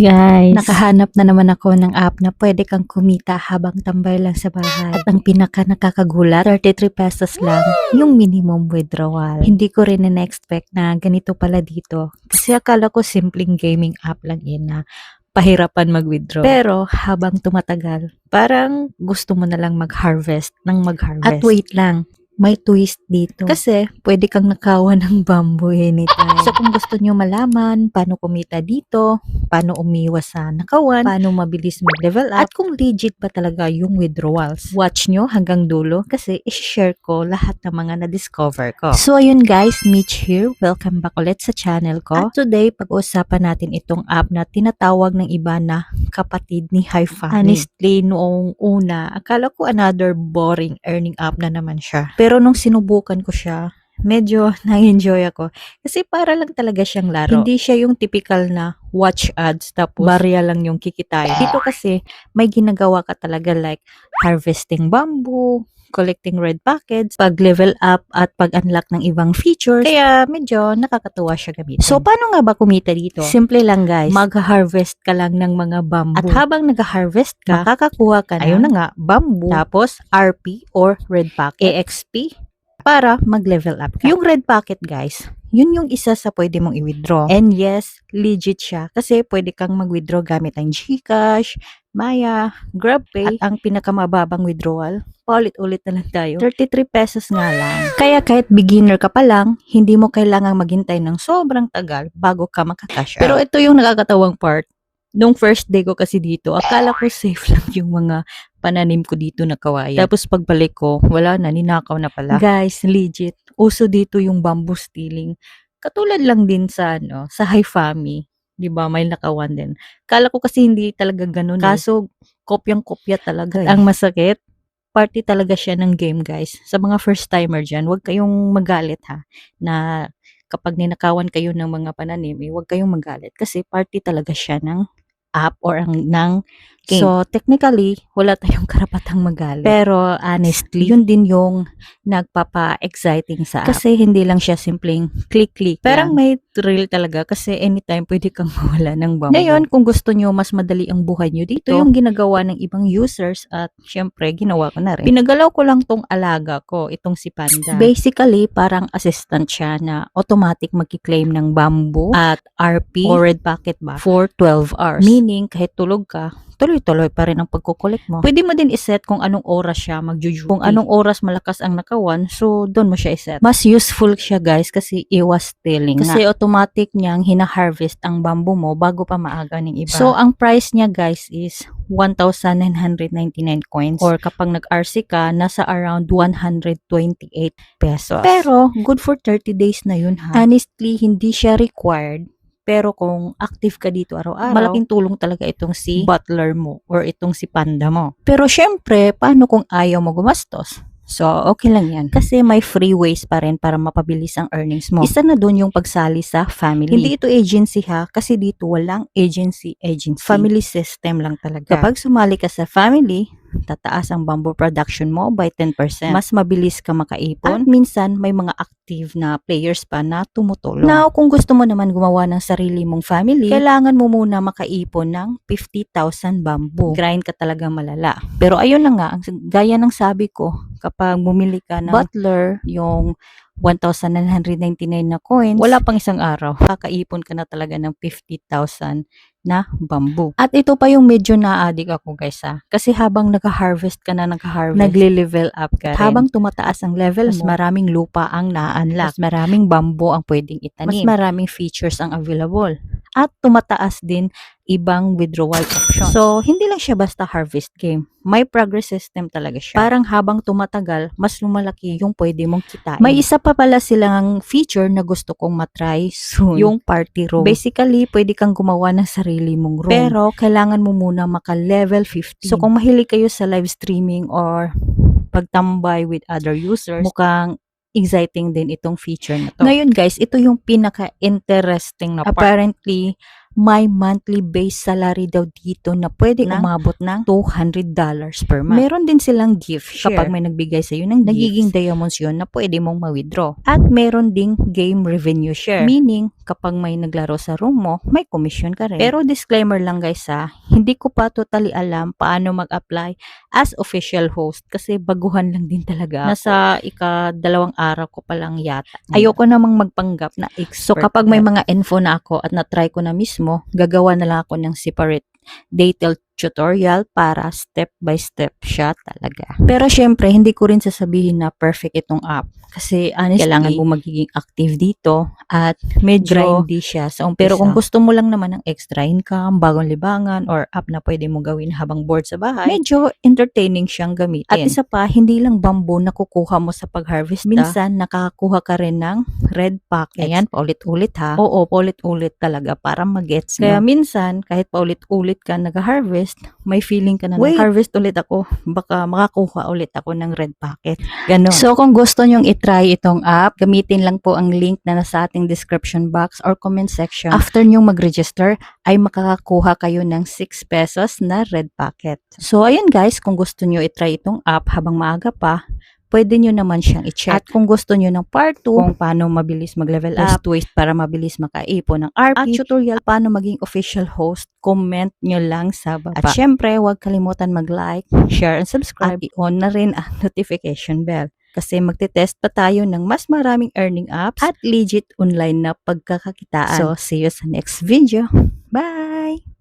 Guys, nakahanap na naman ako ng app na pwede kang kumita habang tambay lang sa bahay. At ang pinaka nakakagulat, 33 pesos lang yung minimum withdrawal. Hindi ko rin na-expect na ganito pala dito. Kasi akala ko simpleng gaming app lang yun na pahirapan mag-withdraw. Pero habang tumatagal, parang gusto mo na lang mag-harvest ng mag-harvest. At wait lang, may twist dito. Kasi pwede kang nakawan ng bamboo anytime. So kung gusto nyo malaman paano kumita dito, paano umiwas sa nakawan, paano mabilis mag-level up, at kung legit ba talaga yung withdrawals, watch nyo hanggang dulo kasi i-share ko lahat ng mga na-discover ko. So ayun guys, Mitch here. Welcome back ulit sa channel ko. At today, pag-uusapan natin itong app na tinatawag ng iba na kapatid ni HiFi. Honestly, noong una, akala ko another boring earning app na naman siya. Pero nung sinubukan ko siya, medyo na-enjoy ako. Kasi para lang talaga siyang laro. Hindi siya yung typical na watch ads tapos barya lang yung kikitain. Dito kasi may ginagawa ka talaga like harvesting bamboo, collecting red packets, pag-level up at pag-unlock ng ibang features. Kaya medyo nakakatuwa siya gamitin. So, paano nga ba kumita dito? Simple lang guys. Mag-harvest ka lang ng mga bamboo. At habang nag-harvest ka, makakakuha ka ng, ayun na nga, bamboo, tapos RP or red packet, EXP, para mag-level up ka. Yung red packet guys, yun yung isa sa pwede mong i-withdraw. And yes, legit siya kasi pwede kang mag-withdraw gamit ang GCash, Maya, GrabPay, at ang pinakamababang withdrawal, paulit-ulit na lang tayo, 33 pesos nga lang. Kaya kahit beginner ka pa lang, hindi mo kailangang maghintay ng sobrang tagal bago ka makakash out. Pero ito yung nakakatawang part. Nung first day ko kasi dito, akala ko safe lang yung mga pananim ko dito na kawayan. Tapos pagbalik ko, wala na, ninakaw na pala. Guys, legit, uso dito yung bamboo stealing. Katulad lang din sa sa HiFami, 'di ba? May nakawan din. Akala ko kasi hindi talaga ganoon. Kaso kopyang-kopya talaga. Ang masakit, party talaga siya ng game, guys. Sa mga first timer diyan, huwag kayong magalit ha na kapag ninakawan kayo ng mga pananim, huwag kayong magalit kasi party talaga siya ng app or ng game. So, technically, wala tayong karapatang magalit. Pero, honestly, yun din yung nagpapa-exciting sa app. Kasi hindi lang siya simpleng click-click. Parang may thrill talaga kasi anytime pwede kang mawala ng bamboo. Ngayon, kung gusto nyo mas madali ang buhay nyo dito, yung ginagawa ng ibang users at syempre, ginawa ko na rin. Pinagalaw ko lang tong alaga ko, itong si Panda. Basically, parang assistant siya na automatic magki-claim ng bamboo at RP or red packet ba for 12 hours. Meaning, kahit tulog ka, tuloy-tuloy pa rin ang pagkukulik mo. Pwede mo din iset kung anong oras siya magjujuti. Kung anong oras malakas ang nakawan, so doon mo siya iset. Mas useful siya guys kasi iwas stealing. Kasi automatic niyang hina-harvest ang bamboo mo bago pa maaga ng iba. So ang price niya guys is 1,999 coins. Or kapag nag-RC ka, nasa around 128 pesos. Pero good for 30 days na yun ha. Honestly, hindi siya required. Pero kung active ka dito araw-araw, malaking tulong talaga itong si butler mo or itong si panda mo. Pero syempre, paano kung ayaw mo gumastos? So, okay lang yan. Kasi may free ways pa rin para mapabilis ang earnings mo. Isa na doon yung pagsali sa family. Hindi ito agency ha, kasi dito walang agency. Family system lang talaga. Kapag sumali ka sa family, tataas ang bamboo production mo by 10%. Mas mabilis ka makaipon. At minsan, may mga active na players pa na tumutulong. Now, kung gusto mo naman gumawa ng sarili mong family, kailangan mo muna makaipon ng 50,000 bamboo. Grind ka talaga malala. Pero ayun na nga, gaya ng sabi ko, kapag bumili ka ng butler, yung 1,999 na coins, wala pang isang araw, kakaipon ka na talaga ng 50,000 na bamboo. At ito pa yung medyo na-addict ako guys ha. Kasi habang nag-harvest ka na, nagle-level up ka rin. Habang tumataas ang level mo, mas maraming lupa ang na-unlock. Mas maraming bamboo ang pwedeng itanim. Mas maraming features ang available. At tumataas din ibang withdrawal options. So, hindi lang siya basta harvest game. May progress system talaga siya. Parang habang tumatagal, mas lumalaki yung pwede mong kitain. May isa pa pala silang feature na gusto kong matry soon. Yung party room. Basically, pwede kang gumawa ng sarili mong room. Pero, kailangan mo muna maka-level 50. So, kung mahilig kayo sa live streaming or pagtambay with other users, mukhang exciting din itong feature na to. Ngayon guys, ito yung pinaka-interesting na part. Apparently, may monthly base salary daw dito na pwede umabot ng $200 per month. Meron din silang gift share. Kapag may nagbigay sa iyo ng nagiging diamonds yun na pwede mong ma-withdraw. At meron ding game revenue share. Meaning, kapag may naglaro sa room mo, may commission ka rin. Pero disclaimer lang guys hindi ko pa totally alam paano mag-apply as official host kasi baguhan lang din talaga. Nasa ika-2 araw ko pa lang yata. Ayoko namang magpanggap na expert. So kapag may mga info na ako at na-try ko na mismo, gagawa na lang ako ng separate detailed tutorial para step by step siya talaga. Pero syempre, hindi ko rin sasabihin na perfect itong app. Kasi honestly, kailangan mo magiging active dito at medyo grindy siya sa umpisa. Pero kung gusto mo lang naman ng extra income, bagong libangan, or app na pwede mo gawin habang bored sa bahay, medyo entertaining siyang gamitin. At isa pa, hindi lang bamboo na kukuha mo sa pag-harvest. Minsan, nakakakuha ka rin ng red packets. Ayan, paulit-ulit ha. Oo, paulit-ulit talaga para mag-gets mo. Kaya minsan, kahit paulit-ulit ka nag-harvest, may feeling ka na nag-harvest ulit ako. Baka makakuha ulit ako ng red packet. Ganon. So, kung gusto nyong try itong app, gamitin lang po ang link na nasa ating description box or comment section. After nyong mag-register, ay makakakuha kayo ng 6 pesos na red packet. So, ayun guys, kung gusto nyo itry itong app habang maaga pa, pwede nyo naman siyang i-check. At kung gusto nyo ng part 2, kung paano mabilis mag-level up, twist para mabilis makaipon ng RP, at tutorial paano maging official host, comment nyo lang sa baba. At syempre, huwag kalimutan mag-like, share, and subscribe. At i-on na rin ang notification bell. Kasi magte-test pa tayo ng mas maraming earning apps at legit online na pagkakakitaan. So, see you sa next video. Bye!